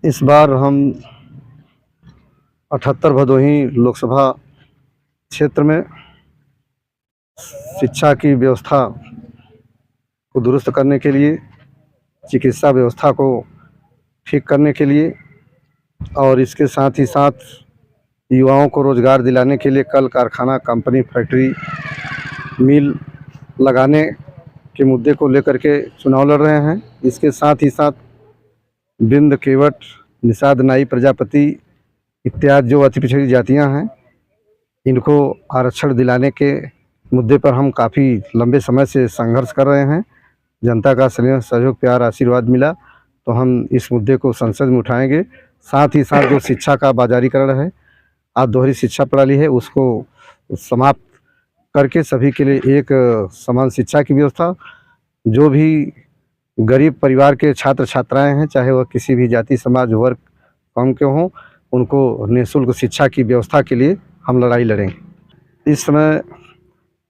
इस बार हम 78 भदोही लोकसभा क्षेत्र में शिक्षा की व्यवस्था को दुरुस्त करने के लिए, चिकित्सा व्यवस्था को ठीक करने के लिए और इसके साथ ही साथ युवाओं को रोज़गार दिलाने के लिए कल कारखाना, कंपनी, फैक्ट्री, मिल लगाने के मुद्दे को लेकर के चुनाव लड़ रहे हैं। इसके साथ ही साथ बिंद, केवट, निषाद, नाई, प्रजापति इत्यादि जो अति पिछड़ी जातियाँ हैं, इनको आरक्षण दिलाने के मुद्दे पर हम काफ़ी लंबे समय से संघर्ष कर रहे हैं। जनता का स्नेह, सहयोग, प्यार, आशीर्वाद मिला तो हम इस मुद्दे को संसद में उठाएंगे। साथ ही साथ जो शिक्षा का बाजारीकरण है, आज दोहरी शिक्षा प्रणाली है, उसको समाप्त करके सभी के लिए एक समान शिक्षा की व्यवस्था, जो भी गरीब परिवार के छात्र छात्राएं हैं, चाहे वह किसी भी जाति, समाज, वर्ग, कौम के हों, उनको निःशुल्क शिक्षा की व्यवस्था के लिए हम लड़ाई लड़ेंगे। इस समय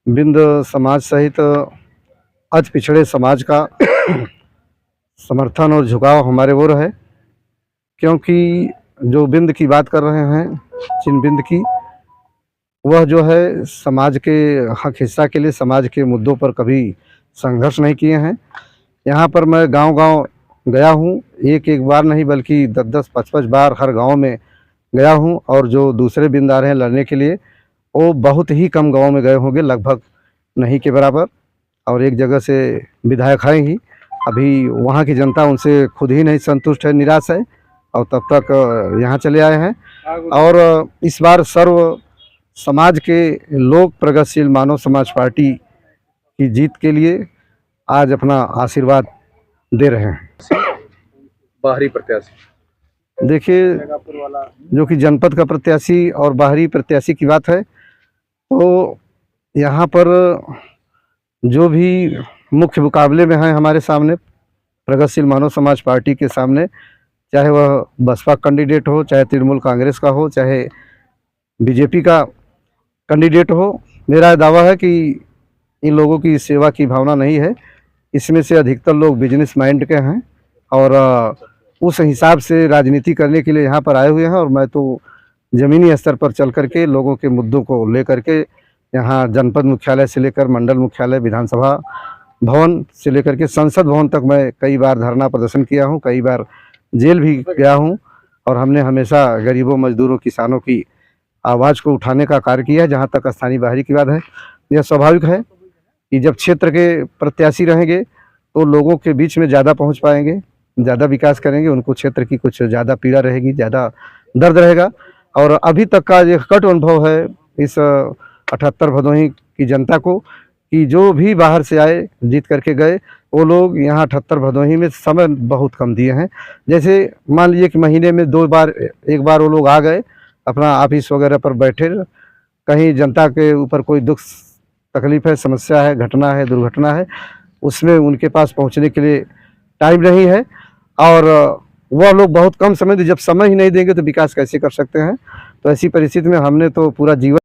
बिंद समाज सहित अति पिछड़े समाज का समर्थन और झुकाव हमारे ओर है, क्योंकि जो बिंद की बात कर रहे हैं, चिन बिंद की, वह जो है समाज के हक हिस्सा के लिए, समाज के मुद्दों पर कभी संघर्ष नहीं किए हैं। यहाँ पर मैं गांव-गांव गया हूँ, एक बार नहीं बल्कि 10-10, 5-5 बार हर गांव में गया हूँ। और जो दूसरे बिंद आ रहे हैं लड़ने के लिए, वो बहुत ही कम गाँव में गए होंगे, लगभग नहीं के बराबर। और एक जगह से विधायक हैं ही, अभी वहाँ की जनता उनसे खुद ही नहीं संतुष्ट है, निराश है, और तब तक यहाँ चले आए हैं। और इस बार सर्व समाज के लोग प्रगतिशील मानव समाज पार्टी की जीत के लिए आज अपना आशीर्वाद दे रहे हैं। बाहरी प्रत्याशी देखिए, जो कि जनपद का प्रत्याशी और बाहरी प्रत्याशी की बात है, तो यहाँ पर जो भी मुख्य मुकाबले में हैं हमारे सामने, प्रगतिशील मानव समाज पार्टी के सामने, चाहे वह बसपा कैंडिडेट हो, चाहे तृणमूल कांग्रेस का हो, चाहे बीजेपी का कैंडिडेट हो, मेरा दावा है कि इन लोगों की सेवा की भावना नहीं है। इसमें से अधिकतर लोग बिजनेस माइंड के हैं और उस हिसाब से राजनीति करने के लिए यहाँ पर आए हुए हैं। और मैं तो ज़मीनी स्तर पर चल करके लोगों के मुद्दों को लेकर के, यहाँ जनपद मुख्यालय से लेकर मंडल मुख्यालय, विधानसभा भवन से लेकर के संसद भवन तक मैं कई बार धरना प्रदर्शन किया हूँ, कई बार जेल भी गया हूँ। और हमने हमेशा गरीबों, मजदूरों, किसानों की आवाज़ को उठाने का कार्य किया है। जहाँ तक स्थानीय बाहरी की बात है, यह स्वाभाविक है कि जब क्षेत्र के प्रत्याशी रहेंगे तो लोगों के बीच में ज़्यादा पहुँच पाएंगे, ज़्यादा विकास करेंगे, उनको क्षेत्र की कुछ ज़्यादा पीड़ा रहेगी, ज़्यादा दर्द रहेगा। और अभी तक का ये कट अनुभव है इस 78 भदोही की जनता को, कि जो भी बाहर से आए, जीत करके गए, वो लोग यहाँ 78 भदोही में समय बहुत कम दिए हैं। जैसे मान लीजिए कि महीने में 2 बार, 1 बार वो लोग आ गए, अपना ऑफिस वगैरह पर बैठे, कहीं जनता के ऊपर कोई दुख तकलीफ़ है, समस्या है, घटना है, दुर्घटना है, उसमें उनके पास पहुंचने के लिए टाइम नहीं है। और वह लोग बहुत कम समय, जब समय ही नहीं देंगे तो विकास कैसे कर सकते हैं। तो ऐसी परिस्थिति में हमने तो पूरा जीवन